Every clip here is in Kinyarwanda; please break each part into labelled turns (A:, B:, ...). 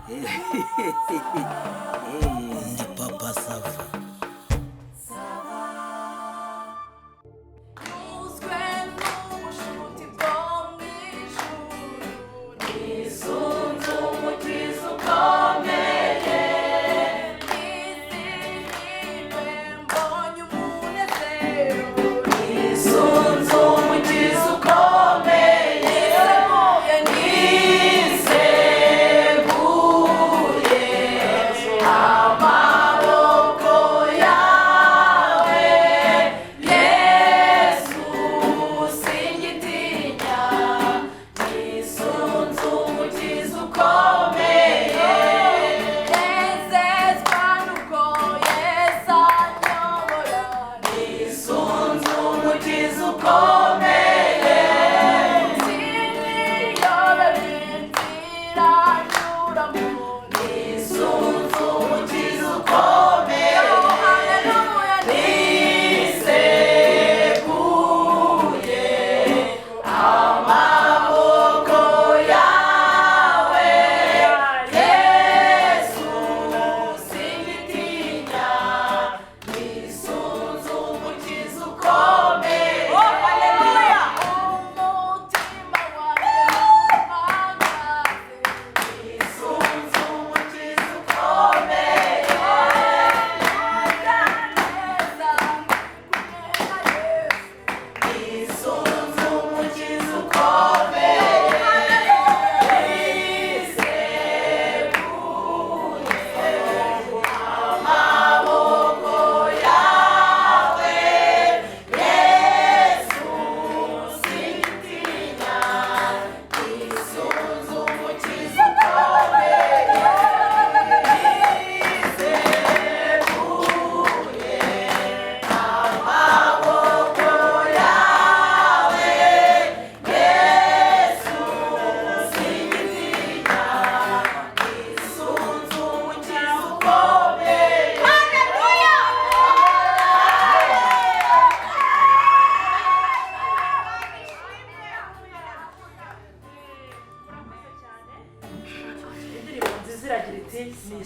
A: Ndi Papa Sava.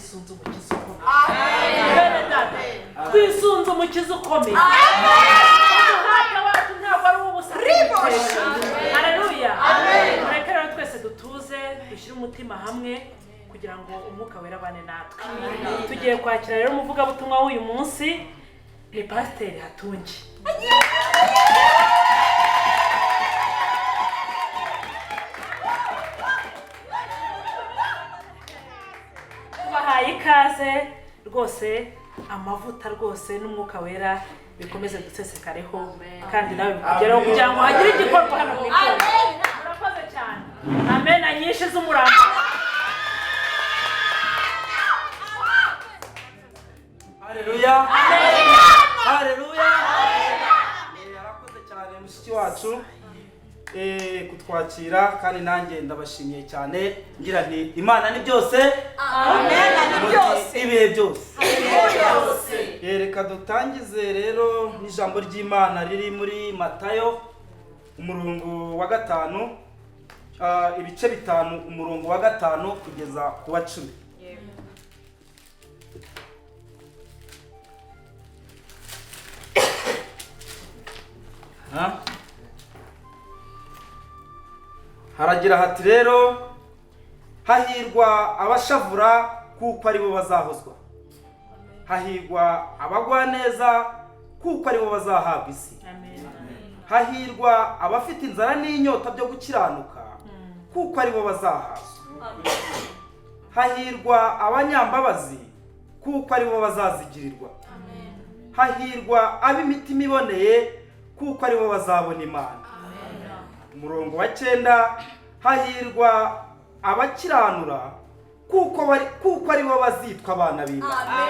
B: Twisunze umukiza ukomeye. Twisunze umukiza ukomeye. Umuhanda wacu ntabwo ari ubusa. Haleluya. Mureke rero twese dutuze dushyire umutima hamwe kugira ngo umwuka wera abane natwe. Tugiye kwakira rero umuvugabutumwa w'uyu munsi ni Pasiteri Hatungi. Tubahaye ikaze rwose, amavuta rwose n'umwuka wera bikomeze dusesekareho kandi nawe bikugeraho kugira ngo hagire igikorwa hano mu itorero. Murakoze cyane. Amen. Nyinshi z'umurambo.
C: Haleluya. Haleluya. Yarakoze cyane mushiki wacu kutwakira kandi nanjye ndabashimiye cyane ngira nti Imana ni byose.
D: Amen. Ni byose.
C: Ibihe byose. Reka dutangize rero n'ijambo ry'Imana riri muri Matayo umurongo wa 5 ibice 5 umurongo wa 5 kugeza ku wa 10. Haragira hati rero hahirwa abashavura kuko ari bo bazahozwa, hahirwa abagwa neza kuko ari bo bazahabwa isi, hahirwa abafite inzara n'inyota byo gukiranuka kuko ari bo bazahazwa, hahirwa abanyambabazi kuko ari bo bazazigirirwa, hahirwa ab'imitima iboneye kuko ari bo bazabona Imana. Umurongo wa 9 hahirwa abakiranura kuko ari bo bazitwa abana b'Imana.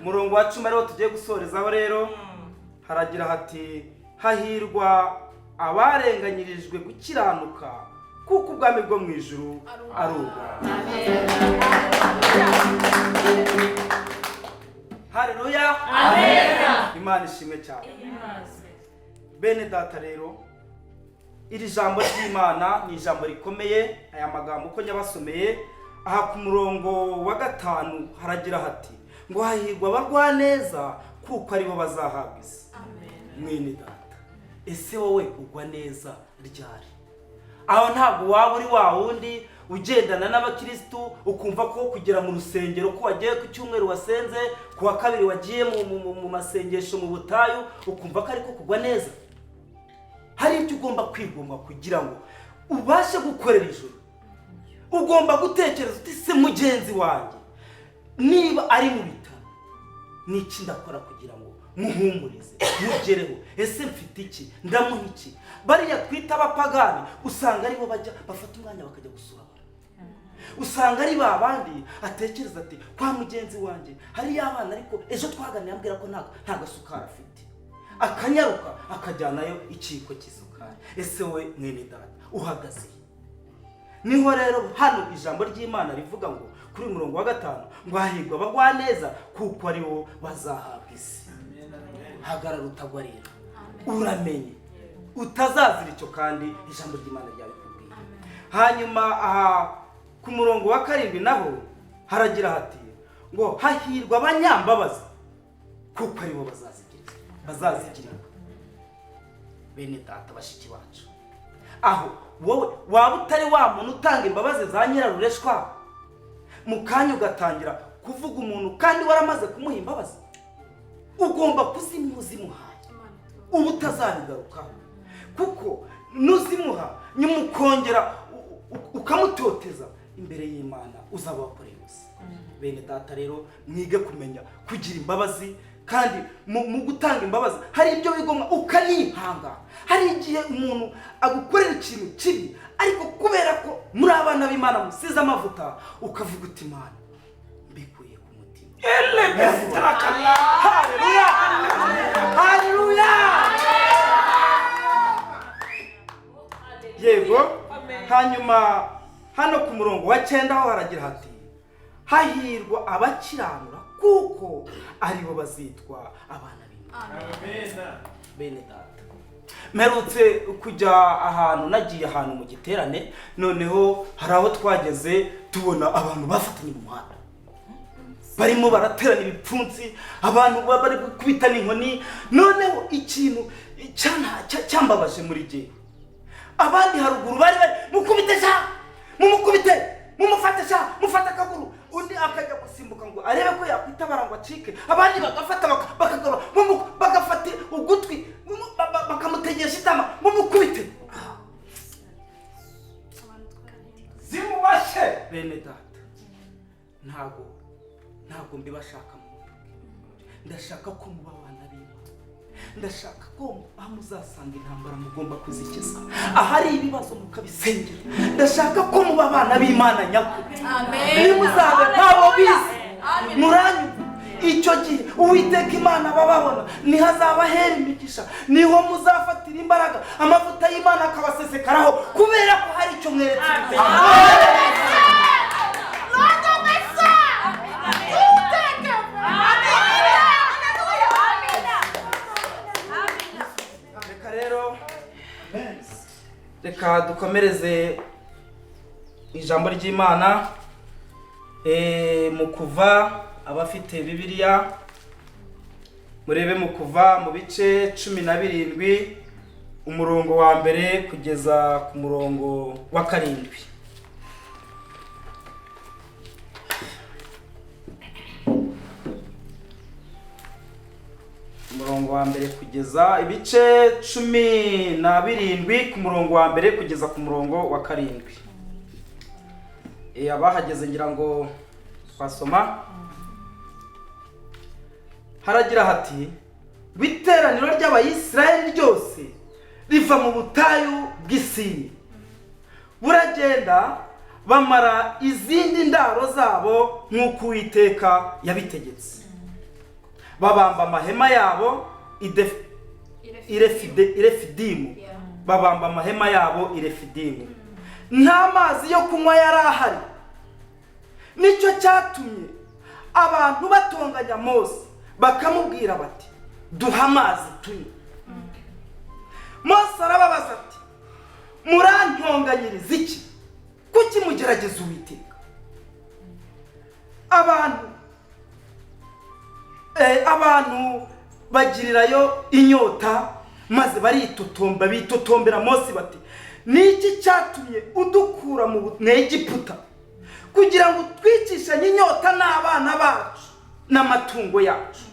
C: Umurongo wa 10 rero tugiye gusorezaho rero haragira hati hahirwa abarenganyirijwe gukiranuka kuko ubwami bwo mu ijuru ari ubwo. Haleluya. Imana ishimwe cyane. Bene data rero iri jambo ry'Imana ni ijambo rikomeye. Aya magambo uko nyabasomeye aha ku murongo wa 5 haragira hati ngo hahirwa abarwaneza kuko aribo bazahabwa isi. Mwene data, ese wowe ugwa neza ryari? Aho ntabwo waba uri wa wundi ugendana n'abakristo ukumva ko kugera mu rusengero ko wagiye ku cyumweru wasenze, ku wa kabiri wagiye mu masengesho mu butayu ukumva ko ariko kugwa neza. Hari ibyo ugomba kwigomba kugira ngo ubashe gukorera ijuru. Ugomba gutekereza uti se mugenzi wanjye niba ari mu bitaro niki ndakora kugira ngo muhumurize mugereho? Ese mfite iki? Ndamuha iki? Bariya twita abapagani usanga aribo bajya bafata umwanya bakajya gusura abantu. Usanga ari babandi atekereza ati kwa mugenzi wanjye hari abana ariko ejo twaganira ambwira ko nta gasukari afite, akanyaruka akajyanayo ikiko cy'isukari. Ese we mwene data uhagaze? Niho rero hano ijambo ry'Imana rivuga ngo kuri murongo wa 5 ngo hahirwa abagwaneza kuko aribo bazahabwa isi. Hagarara utagwa rero, uramenye utazazira icyo kandi ijambo ry'Imana ryabikubwiye. Hanyuma aha ku murongo wa 7 naho haragira hati ngo hahirwa abanyambabazi kuko aribo bazazigirirwa. Bene data bashiki bacu, aho wowe waba utari wa muntu utanga imbabazi za nyirarureshwa, mu kanya ugatangira kuvuga umuntu kandi waramaze kumuha imbabazi, ugomba kuzimuhaye ubu utazabigarukaho, kuko nuzimuha nyuma ukongera ukamutoteza imbere y'Imana uzaba wakoreye gusa. Bene data rero mwige kumenya kugira imbabazi, kandi mu gutanga imbabazi hari ibyo bigomba ukanihanga. Hari igihe umuntu agukorera ikintu kibi ariko kubera ko muri abana b'Imana musize amavuta ukavuga uti Imana mbikuye ku mutima. Haleluya, haleluya. Yego. Hanyuma hano ku murongo wa 9 aho haragira hati hahirwa abakiranura kuko aribo bazitwa abana b'Imana. Amen. Bene data, merutse kujya ahantu, nagiye ahantu mu giterane, noneho hari aho twageze tubona abantu bafatanye mu muhanda barimo baraterana ibipfunsi, abantu bari kubitana inkoni. Noneho ikintu cyambabaje muri gihe abandi haruguru bari mukubite sha, mufata akaguru, undi akajya gusimbuka ngo arebe ko yakwitabara ngo acike, abandi bagafata bakagaba bagafata ugutwi bakamutegesha itama mumukubite. Zimubashe. Bene data, ntabwo mbibashaka mu buryo. Ndashaka ko muba abana b'Imana. Ndashaka ko aho muzasanga intambara mugomba kuzikiza, ahari ibibazo mukabisengera. Ndashaka ko muba abana b'Imana nyakuri. Amen. Muzabe ntabo bize muranyumva. Icyo gihe Uwiteka Imana bababona ntihazabahera imigisha, niho muzafatira imbaraga, amavuta y'Imana akabasesekaraho kubera ko hari icyo mweretse. Reka dukomereze ijambo ry'Imana mu Kuva. Abafite Bibiliya murebe mu Kuva mu bice 17 umurongo wa 1 kugeza ku murongo wa 7. Umurongo wa 1 kugeza ibice 17 ku murongo wa 1 kugeza ku murongo wa 7. Abahageze ngira ngo twasoma. Haragira hati biteraniro ry'Abayisiraheli ryose riva mu butayu bw'Isini, buragenda bamara izindi ndaro zabo nk'uko Uwiteka yabitegetse. Babamba amahema yabo Irefidimu. Babamba amahema yabo Irefidimu. Nta mazi yo kunywa yari ahari, nicyo cyatumye abantu batonganya Mose bakamubwira bati duha amazi tunywe. Mose arababaza ati murantonganyiriza iki? Kuki mugerageza Uwiteka? abantu bagirirayo inyota maze baritotomba bitotombera Mose bati niki cyatumye udukura mu Egiputa kugira ngo twicishanye inyota n'abana bacu n'amatungo yacu.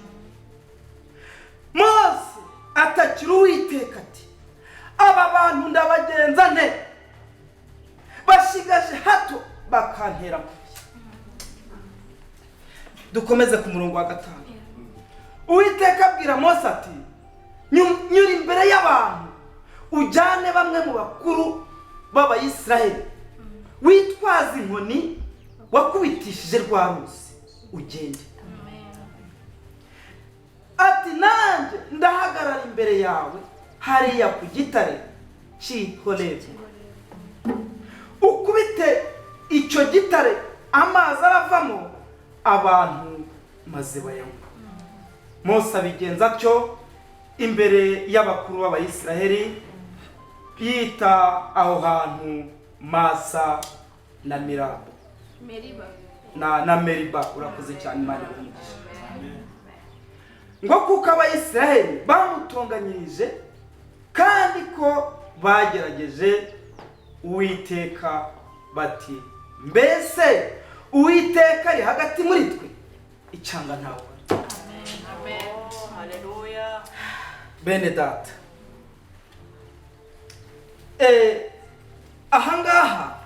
C: Mose atakira Uwiteka ati aba bantu ndabagenza nte bashigaje hato bakantera mu dukomeze ku murongo wa 5. Uwiteka abwira Mose ati nyuri imbere y'abantu ujyane bamwe mu bakuru b'Abayisiraheli witwaza inkoni wakubitishije rwa ruzi ugende. Ati nanjye ndahagarara imbere yawe hariya ku gitare cy'i Horebu ukubite icyo gitare amazi aravamo abantu maze bayanywa. Mose abigenza atyo imbere y'abakuru b'Abayisiraheli yita aho hantu Masa na Meriba urakoze cyane Imana imugisha. Ngo kuko Abayisiraheli bamutonganyirije kandi ko bagerageje Uwiteka bati mbese Uwiteka ari hagati muri twe icyanga ntawe.
D: Amen. Hallelujah.
C: Bene data, ahangaha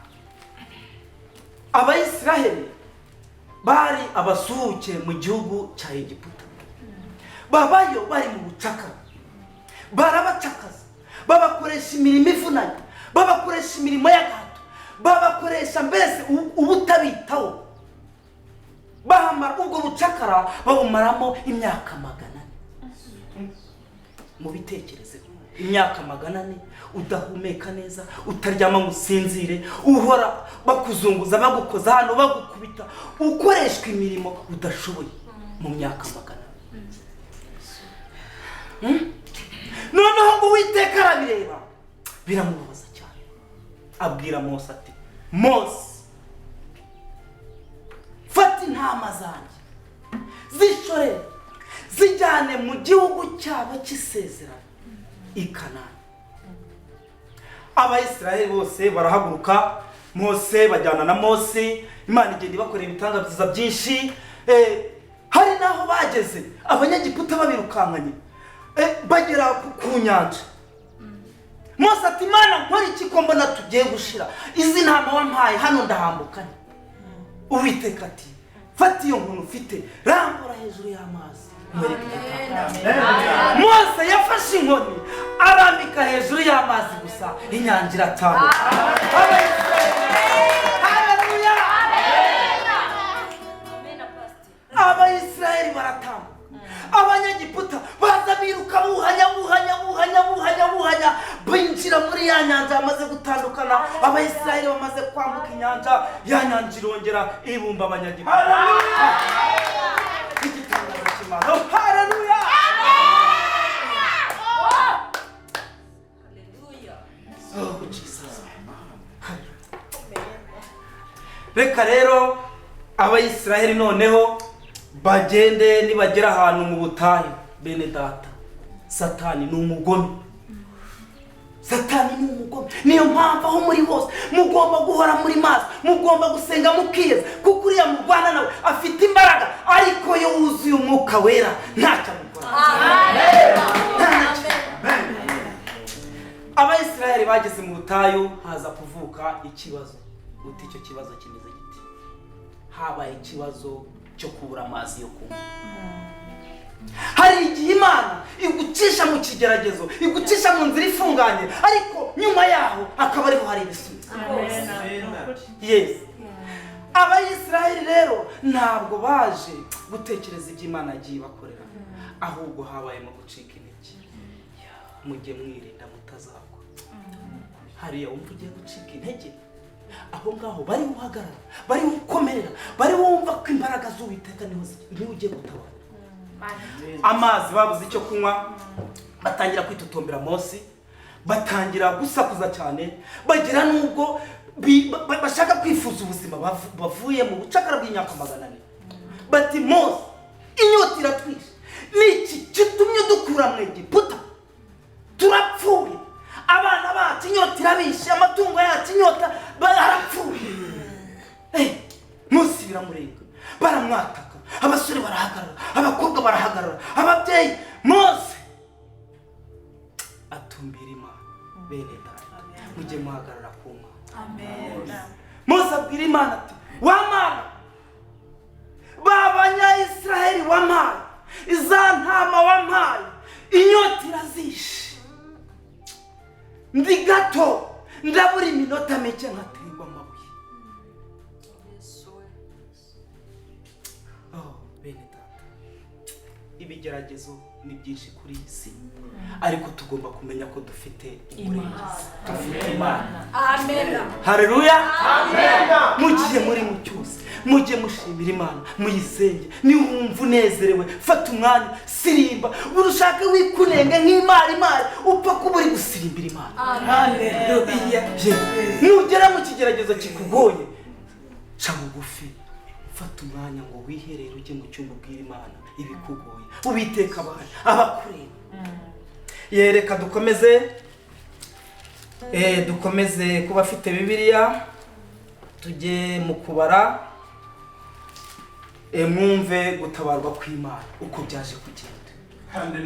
C: Abayisiraheli bari abasuhuke mu gihugu cya Egiputa. Babayo bari mu bucakara, barabacakaza, babakoresha imirimo ivunanye, babakoresha imirimo y'agahato, babakoresha mbese ubutabitaho. Bahamara ubwo bucakara babumaramo imyaka 400. Mu bitekerezo imyaka 400 udahumeka neza, utaryama ngo usinzire, uhora bakuzunguza bagukoza hano bagukubita, ukoreshwa imirimo udashoboye mu myaka 400. Noneho ngo Uwiteka arabireba biramubaza cyane, abwira Mose ati Mose fata intama zanjye zishorere zijyane mu gihugu cyabo cy'isezerano i Kanani. Abayisiraheli bose barahaguruka, Mose bajyana na Mose, Imana igenda ibakorera ibitangaza byinshi. Hari naho bageze Abanyegiputa babirukankanye bagera ku nyanja. Mose ati Mana nkora iki ko mbona tugiye gushira, izi ntama wampaye hano ndahambukanye. Uwiteka ati fata iyo nkoni ufite rambura hejuru y'amazi. Mose yafashe inkoni arambika hejuru y'amazi gusa inyanja iratambuka. Haleluya. Abayisiraheli baratambuka, Abanyegiputa baza biruka buhanya binjira muri ya nyanja yamaze gutandukana. Abayisiraheli bamaze kwambuka inyanja, ya nyanja irongera ibumba Abanyegiputa. Igitangaza cy'Imana. Haleluya. Oh Jesus. Reka rero Abayisiraheli noneho bagende nibagera ahantu mu butayu. Bene data, Satani ni umugome. Satani ni umugome. Niyo mpamvu aho muri hose mugomba guhora muri maso, mugomba gusenga mukiyeza, kuko uriya murwana nawe afite imbaraga, ariko yo wuzuye umwuka wera ntacyo amukora. Amen. Abayisiraheli bageze mu butayu, haza kuvuka ikibazo. Uti icyo kibazo kimeze giti? Habaye ikibazo cyo kubura amazi yo kunywa. Hari igihe Imana igucisha mu kigeragezo, igucisha mu nzira ifunganye, ariko nyuma yaho akaba ariho hari ibisubizo. Yes. Abayisiraheli rero ntabwo baje gutekereza ibyo Imana yagiye bakorera, ahubwo habayemo gucika intege. Mujye mwirinda mutazagwa. Hariya wumva ugiye gucika intege, aho ngaho bari uhagarara, bari ukomerera, bari wumva ko imbaraga z'Uwiteka niho ugiye gutabara. Amazi babuze icyo kunywa, batangira kwitotombera Mose, batangira gusakuza cyane, bagira nubwo bashaka kwifuza ubuzima bavuye mu bucakara bw'imyaka 400. bati Mose inyota iratwishe niki kitumye dukura mu Egiputa turapfuye abana bacu inyota irabishe amatungo yacu inyota barapfuye Mose biramurenga baramwataka abasore barahagarara abakobwa barahagarara ababyeyi Mose atumbira Imana bene data mujye muhagarara ku Mana amen Mose abwira Imana ati wamana b'Abanyayisiraheli wampaye iza ntama wampaye inyota irazishe ndi gato ndabura iminota mike nkaterwa amabuye bene data ibigeragezo ni byinshi kuri iyi si ariko tugomba kumenya ko dufite umurengezi dufite Imana
B: amen
C: haleluya amen mugiye muri mu cyose mujye mushimira Imana muyisenge ni wumva unezerewe fata umwanya sirimba urushake wikunenge nk'imari upfa kuba uri gusirimbira Imana haleluya nugera mu kigeragezo kikugoye ca bugufi fata umwanya ngo wiherere ujye mu cyumba ubwira Imana ibikugoye ubiteka abantu abakureba yereka dukomeze kuba afite Bibiliya tujye mu kubara mwumve gutabarwa kw'Imana uko byaje kugenda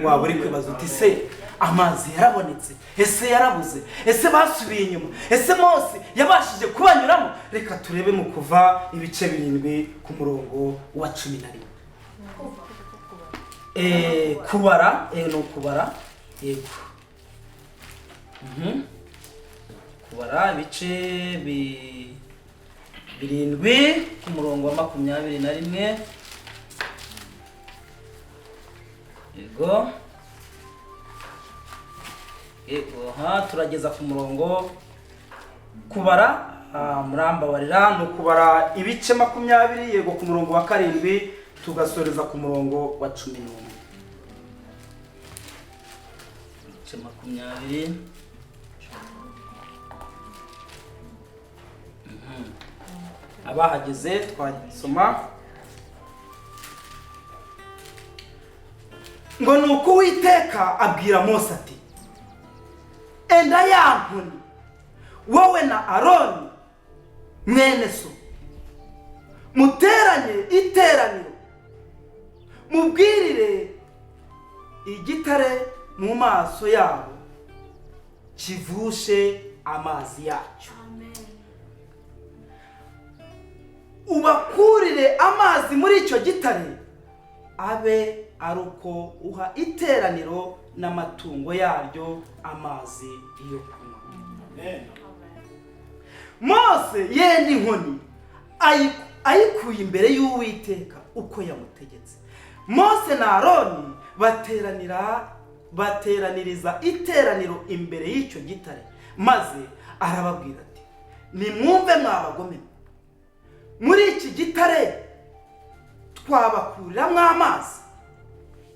C: waba uri kwibaza uti se amazi yarabonetse ese yarabuze ese basubiye inyuma ese Mose yabashije kubanyuramo reka turebe mu kuva ibice 7 ku murongo wa 11 kubara no kubara yego kubara ibice 7 ku murongo wa 21 yego turageza ku murongo kubara murambabarira no kubara ibice 20 yego ku murongo wa 7 tugasoreza ku murongo wa 11 ibice 20 abahageze twasoma ngo nuko Uwiteka abwira Mose ati enda ya nkoni wowe na Aroni mwene so muteranye iteraniro mubwirire igitare mu maso yabo kivushe amazi yacyo ubakurire amazi muri icyo gitare abe ari uko uha iteraniro n'amatungo yaryo amazi yo kunywa. Mose yenda inkoni ayikuye imbere y'Uwiteka uko yamutegetse. Mose na Aroni bateraniriza iteraniro imbere y'icyo gitare maze arababwira ati nimwumve mwabagome muri iki gitare twabakuriramo amazi.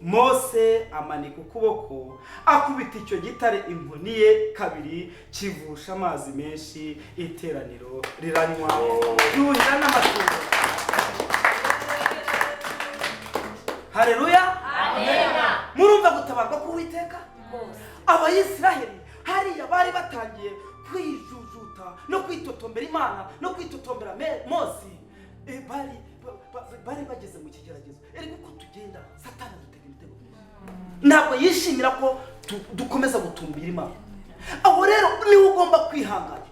C: Mose amanika ukuboko akubita icyo gitare inkoni ye kabiri kivusha amazi menshi iteraniro riranywa yuhira n'amatungo. Haleluya, amen. Murumva gutabarwa k'Uwiteka? Abayisiraheli hariya bari batangiye kwijujuta no kwitotombera Imana no kwitotombera Mose. Bari bageze mu kigeragezo. Eriko uko tugenda Satani dutega imitego. Ntabwo yishimira ko dukomeza gutumbira Imana. Aho rero niwe ugomba kwihangana.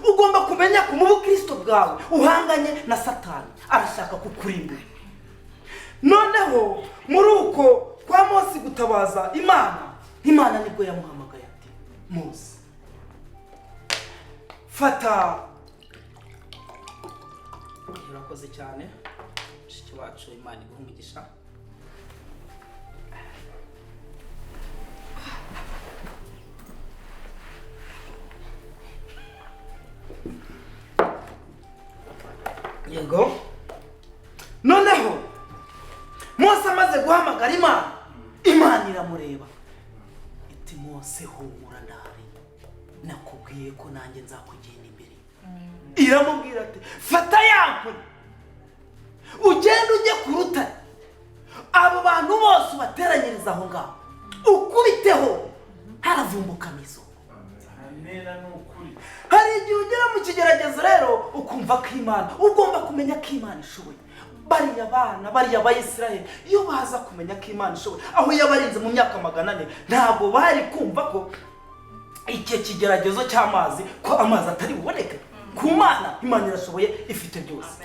C: Ugomba kumenya ko mu Kristo bwawe uhanganye na Satani arashaka kukurimbura. Noneho muri uko kwa Mose gutabaza Imana nibwo yamuhamagaye ati Mose fata. Urakoze cyane shiki wacu, Imana iguhe umugisha. Yego. Noneho Mose amaze guhamagara Imana iramureba iti Mose humura ndahari, nakubwiye ko nanjye nzakugenda imbere. Iramubwira ati fata yankoni ugende
A: komereza aho ngaho ukubiteho haravumbuka mizo. Hari igihe ugera mu kigeragezo rero ukumva ko Imana, ugomba kumenya ko Imana ishoboye. Bariya bana, bariya Bayisiraheli iyo baza kumenya ko Imana ishoboye, aho yabarinze mu myaka 400 ntabwo bari kumva ko icyo kigeragezo cy'amazi, ko amazi atari buboneke. Ku Mana, Imana irashoboye, ifite byose.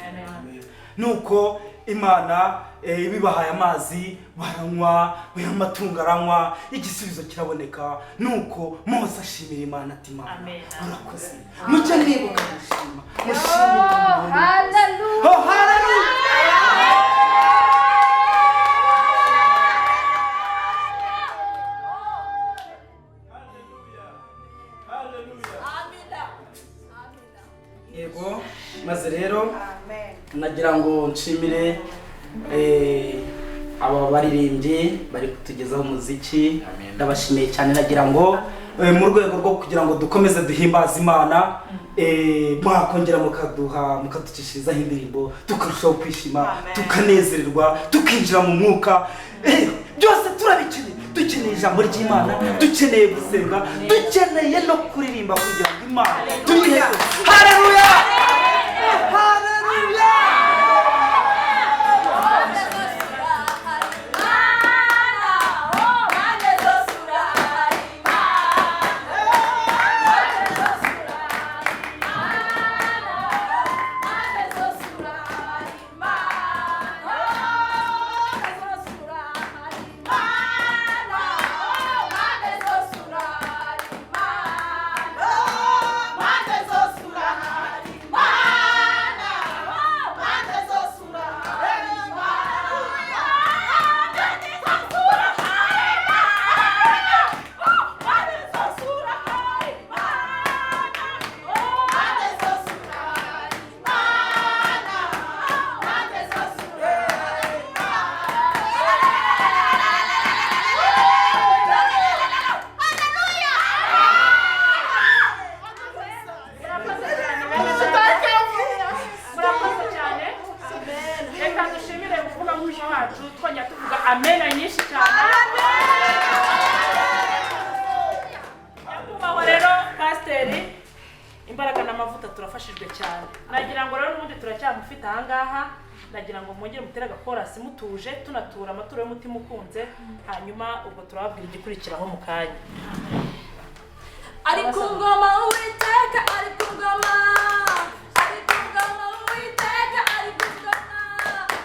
A: Nuko Imana bibahaye amazi baranywa, amatungo aranywa, igisubizo kiraboneka. Nuko Mose ashimira Imana ati Imana urakoze. Mucyo nibuka gushima, mushimire Imana.
E: Hallelujah.
A: Oh, hallelujah. Yego, maze rero nagira ngo nshimire aba baririmbyi bari kutugezaho umuziki. Ndabashimiye cyane. Nagira ngo mu rwego rwo kugira ngo dukomeze duhimbaze Imana, mwakongera mukadukishirizaho indirimbo, tukarushaho kwishima, tukanezererwa, tukinjira mu mwuka. Byose turabikeneye. Dukeneye ijambo ry'Imana, dukeneye gusenga, dukeneye no kuririmba kugira ngo Imana tuyiheze. Haleluya! Haleluya! Nagira ngo mwongere mutera gakorasi mutuje, tunatura amaturo y'umutima ukunze, hanyuma ubwo turababwira igikurikiraho mu kanya.
E: Ari ku ngoma Uwiteka, ari ku ngoma, ari ku ngoma Uwiteka, ari ku ngoma,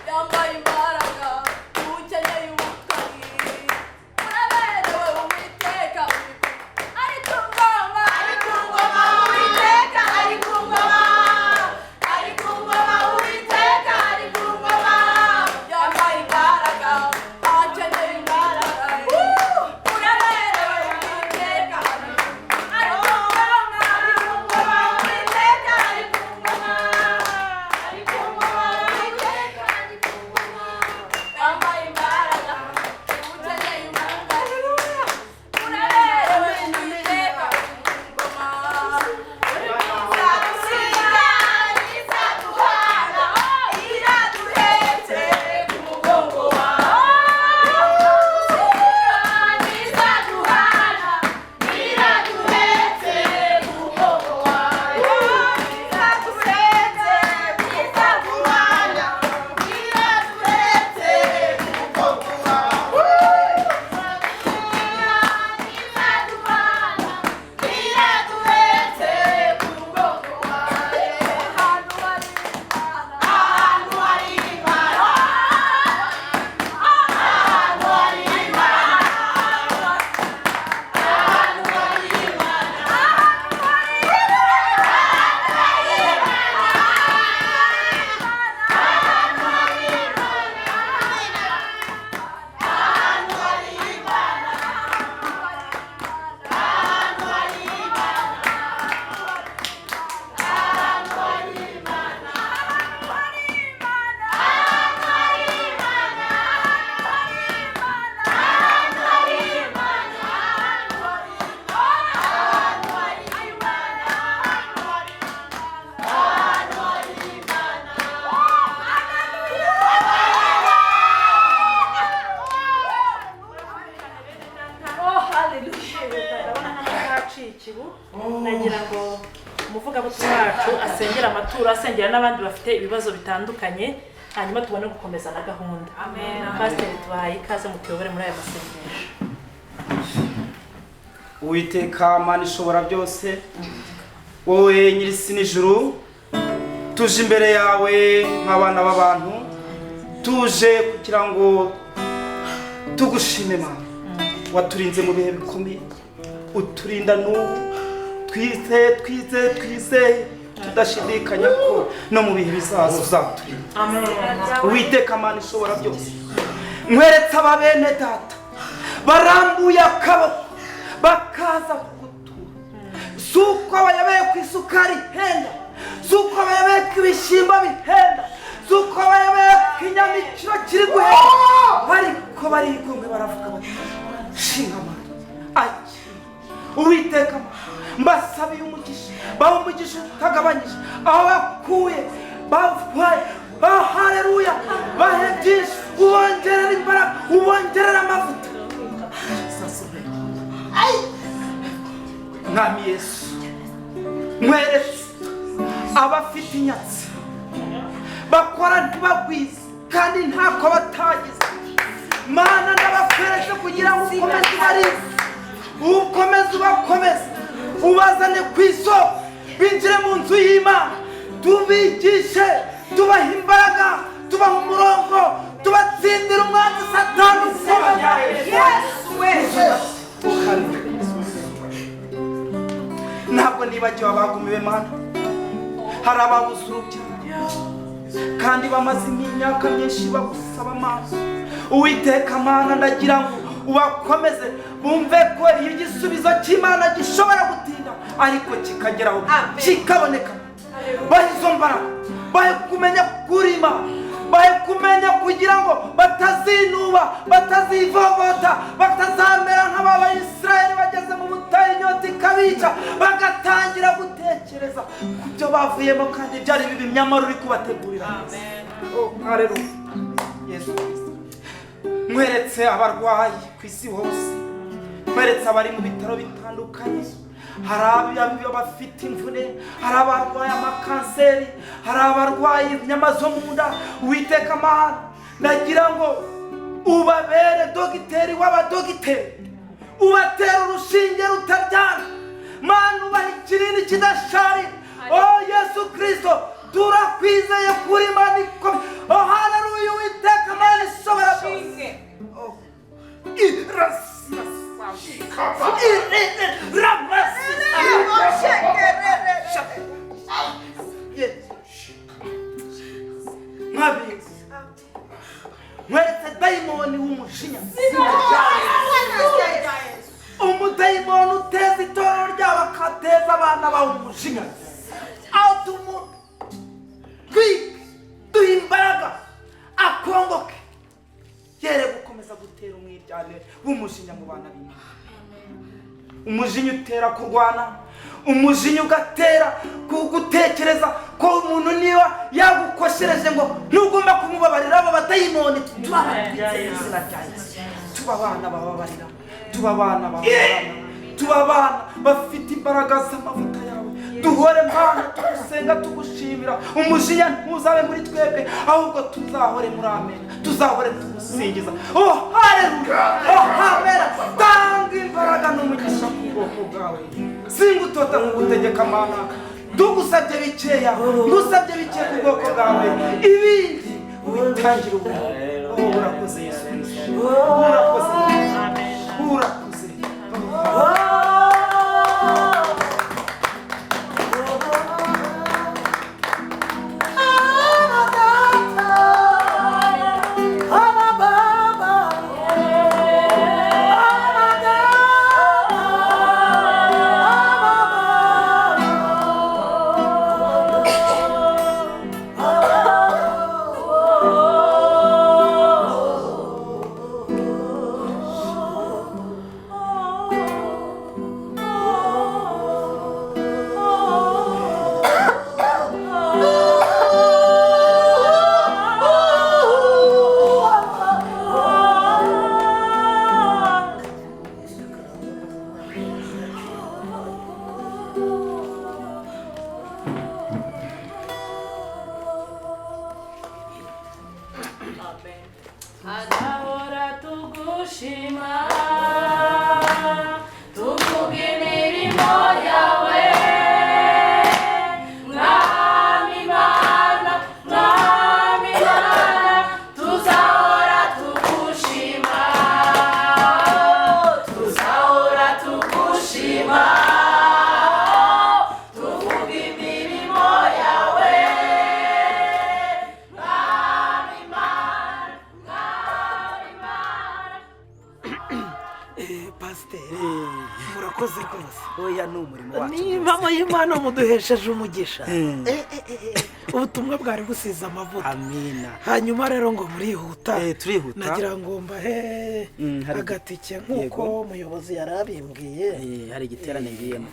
E: yambaye imbaraga, ukeneye ubutwari, uraberewe Uwiteka, ari ku ngoma, ari ku ngoma Uwiteka, ari ku ngoma, ari ku ngoma Uwiteka, ari ku ngoma, yambaye imbaraga, akeneye imbaraga, uraberewe Uwiteka, ari ku ngoma, ari ku ngoma Uwiteka.
B: atera amaturo asengera n'abandi bafite ibibazo bitandukanye, hanyuma tubone gukomeza na gahunda. Pasiteri tubahaye ikaze mutuyobore muri aya masengesho.
C: Uwiteka Mana ishobora byose, wowe nyir'isi n'ijuru, tuje imbere yawe nk'abana b'abantu, tuje kugira ngo tugushime Mana. Waturinze mu bihe bikomeye, uturinda n'ubu, twizeye tudashidikanya ko no mu bihe bizaza uzaturinda. Uwiteka Mana ishobora byose, nkweretse ababene data barambuye akaboko bakaza kugutura, si uko bayobeye ku isukari ihenda, si uko bayobeye ku ibishyimbo bihenda, si uko bayobeye ku inyamikiro kiri guhenda, ariko barigomwe baravuga bati shinga Mana aki. Uwiteka mbasabiye umugisha, baha umugisha utagabanyije, aho bakuye bavuye, haleluya, bahe byinshi, ubongerera imbaraga, ubongerera amavuta. Mwami Yesu, nkweretse abafite inyatsi bakora ntibagwize kandi ntako batagize. Mana ndabakweretse kugira ngo ukomeze ubarize, ukomeze ubakomeze, ubazane ku isoko, binjire mu nzu y'Imana, tubigishe, tubaha imbaraga, tubaha umurongo, tubatsindira umwanzi Satani. Ntabwo nibagiwe abagumiwe Mana, hari ababuze urubyaro kandi bamaze imyaka myinshi bagusaba amaso. Uwiteka Mana ndagira ngo ubakomeze, bumve ko iyo igisubizo cy'Imana gishobora gutinda ariko kikageraho kikaboneka. Bahe izo mbaraga, bahe kumenya kurima, bahe kumenya kugira ngo batazinuba, batazivovota, batazamera nk'Abayisiraheli bageze mu butayu inyota ikabica, bagatangira gutekereza ku byo bavuyemo kandi byari bibi nyamara uri kubategurira. Haleluya. Yesu Kristo, nkweretse abarwayi ku isi hose, nkweretse abari mu bitaro bitandukanye, hari abafite imvune, hari abarwaye amakanseri, hari abarwaye inyama zo mu nda. Uwiteka Mana ndagira ngo ubabere dogiteri w'abadogiteri, ubatera urushinge rutaryana Mana, ubaha ikinini kidasharira. Oh Yesu Kristo, turakwizeye kuri Mana ikomeye. Oh haleluya. Uwiteka Mana ishobora byose, nkweretse dayimoni w'umujinya, umudayimoni uteza itorero ryabo akateza abana bawe umujinya, aho tumutwike duha imbaraga akongoke, yere gukomeza gutera umwiryane w'umujinya mu bana b'Imana. Umujinya utera kurwana, umujinya ugatera gutekereza ko umuntu niba yagukoshereje ngo ntugomba kumubabarira. Abo badayimoni tubabatwitse izina rya Yesu, tuba abana bababarira, tuba abana bababarira, tuba abana bafite imbaraga z'amavuta yawe. Duhore Mana tugusenga tugushimira, umujinya ntuzabe muri twebwe, ahubwo tuzahore muri amen, tuzahore tugusingiza. Oh haleluya, oh amen. Tanga imbaraga n'umugisha ku bwoko bwawe, singutota kugutegeka Mana, tugusabye bikeya, ngusabye bike ku bwoko bwawe, ibindi ubitangire ubu. Oh urakoze Yesu, urakoze, urakoze.
B: tuzahora tugushima tuvuga imirimo yawe mwami Mana mwami Mana tuzahora tugushima tuzahora tugushima tuvuga imirimo yawe mwami Mana mwami Mana.
F: Pasiteri murakoze rwose.
A: oya ni umurimo wacu
F: ni impamo y'Imana muduhesheje umugisha. Ubutumwa bwari busize amavuta.
A: amina
F: hanyuma rero ngo murihuta
A: turihuta
F: nagira ngo mbahe
A: hari
F: agatike nk'uko umuyobozi yari abimbwiye.
A: hari igiterane ngiyemo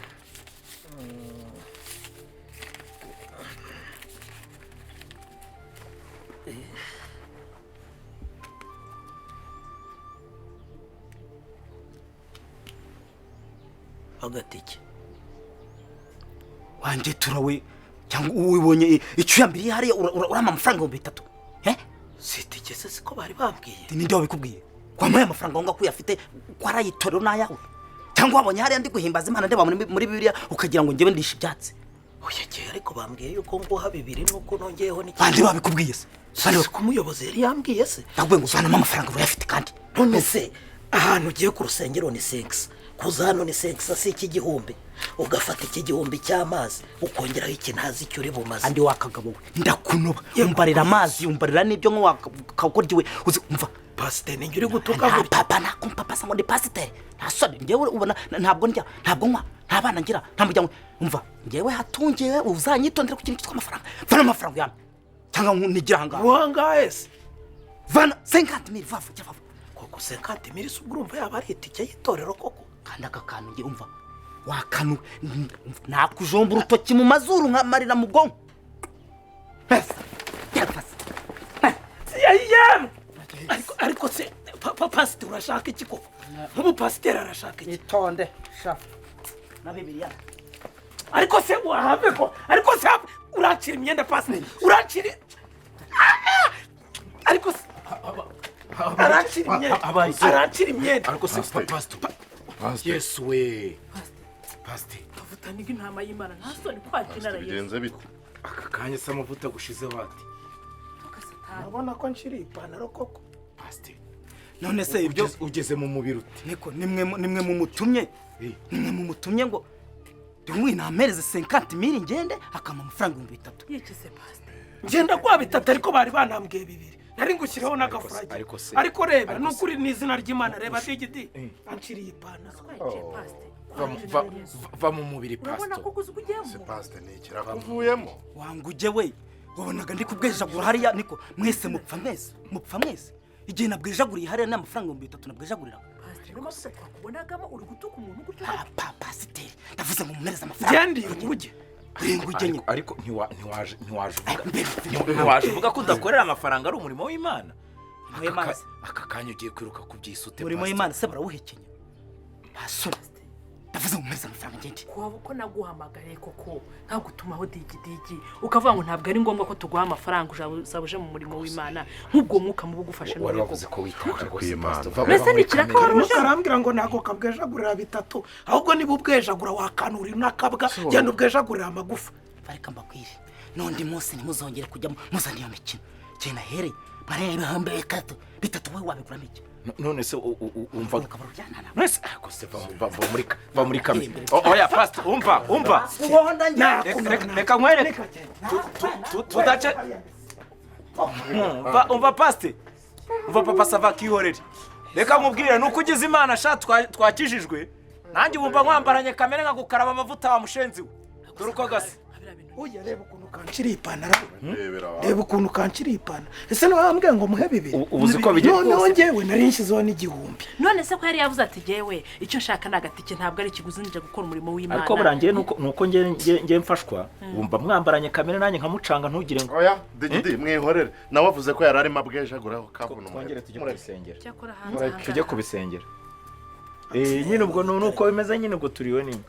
F: agatike
A: wanjye turawe cyangwa ubonye icyo yambiriye hariya urama amafaranga 3,000
F: si itike se siko bari bambwiye.
A: ninde wabikubwiye kwamuye amafaranga ngo kuyafite kwarayitorero nayawe cyangwa wabonye hariya ndi guhimbaza Imana ndeba muri Bibiliya ukagira ngo ngewe ndisha ibyatsi
F: Oya ariko bambwiye yuko nguha 2 nuko nongeyeho n'iki.
A: bandi babikubwiye se
F: Sari ko umuyobozi yari yambwiye se.
A: ntabwo ngo uvanamo amafaranga urayafite kandi
F: None se ahantu ugiye ku rusengero ni 5 kuza hano ni 5 si iki gihumbi ugafata iki gihumbi cy'amazi ukongeraho iki ntazi icyo uri bumaze.
A: andi wakagabo we ndakunoba umbarira amazi umbarira n'ibyo nko wakakordiwe uzi umva
F: pasiteri ninjye uri gutuka gutya.
A: papa nakumpapa sa ngo ndi pasiteri ntasone ngewe ubona ntabwo ndya ntabwo nywa nta bana ngira nta muryango umva ngewe hatungiwe uzanyitondera ku kintu cyitwa amafaranga vana amafaranga yame cyangwa nigira hangaha
F: wangahe se
A: vana 50,000 vavu
F: koko 50,000 se urumva yaba ari itike y'itorero koko.
A: kandi aka kantu nge umva wakanu nakujomba urutoki mu mazuru nkamarira mu bwonko
F: ariko se pasiteri urashaka iki koko nk'ubu pasiteri arashaka iki.
A: itonde shafu na Bibiliya
F: ariko se wahave ko ariko se uracira imyenda pasiteri uracira ariko se aracira imyenda
G: ariko se pastor Yesu we pastor
B: Tuvuta nigi ntama y'Imana nta soni kwakina ra Yesu.
G: bigenze bite aka kanya se amavuta gushize wati
F: urabona ko nshiri ipantaro koko
G: pastor
A: none se ibyo
G: ugeze mu mubiri uti
A: niko nimwe mumutumye nimwe mumutumye ngo ndimwe namereze 50,000 ngende akama amafaranga 3,000
B: Yikize pastor.
F: ngenda kwa 3 ariko bari banambwiye 2 nari ngushyiraho n'agafurage ariko reba n'ukuri n'izina ry'Imana reba digidi anshiriye ipantaro.
B: Twagiye pastor.
G: va mu mubiri
B: Urabona
G: pastor
B: ko kuzugiyemo.
G: se pastor ni kirakuvuyemo
A: wanguje we wabonaga ndi kubwejagura hariya niko mwese mupfa mwese igihe nabwejaguriye hariya n'amafaranga 3,000 nabwejaguriraga
B: Pastor nimo se twakubonagamo uri gutuka umuntu gutyo.
A: pasiteri ndavuze ngo mumereze amafaranga
F: Gendi nguge
A: nguge nyine
G: ariko ntiwaje uvuga ko udakorera amafaranga ari umurimo w'Imana. Aka kanya ugiye kwiruka ku byisute
A: umurimo w'Imana se barawuhekenya basore ndavuze ngo mumereze amafaranga ngende
B: Kuba ko naguhamagaye koko nkagutumaho digidigi ukavuga ngo ntabwo ari ngombwa ko tuguha amafaranga uzabuje mu murimo w'Imana nk'ubwo mwuka mu bugufashe
G: wari wavuze ko witanga rwose pastor.
B: Mbese ni kirakaruje
F: arambwira ngo ntago kabwejagurira 3 ahubwo niba ubwejagura wakanurira n'akabwa genda ubwejagurira amagufa.
A: bareka mbabwire n'undi munsi ntimuzongere kujya muzana iyo mikino cyane nahereye bareba ibihumbi 3 we wabiguramo iki
G: none se umva nese ako se va muri kamera oya pastor umva reka nkwereke tudace umva pastor umva papa sava kihorere reka mubwire nuko ugize Imana sha twakijijwe nanjye wumva nkwambaranye kamere nka gukaraba amavuta wa mushenzi we dore uko gase.
F: Oya reba ukuntu kanshiriye ipantaro reba ukuntu kanshiriye ipantaro ese niba wambwiye ngo muhe 2
G: ubuzi ko bigiye
F: noneho ngewe nari nshyizeho n'igihumbi.
B: none se ko yari yavuze ati jewe icyo nshaka nagatike ntabwo ari ikiguzi nje gukora umurimo w'Imana.
H: ariko burangiye nuko ngiye mfashwa wumva mwambaranye kamere nanjye nkamucanga ntugire ngo
G: oya digidi mwihorere nawe avuze ko yarari mabwejaguraho kabuno
H: twongere tujye kubisengera
B: cyakora hanze
H: tujye kubisengera nyine ubwo nuko bimeze nyine ubwo turiwe nini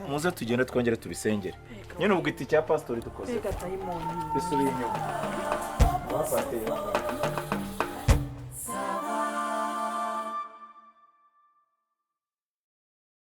H: muze tugende twongere tubisengere nyine ubwo iti cya pastor dukoze
B: Ega dayimoni.
H: bisubiye inyuma.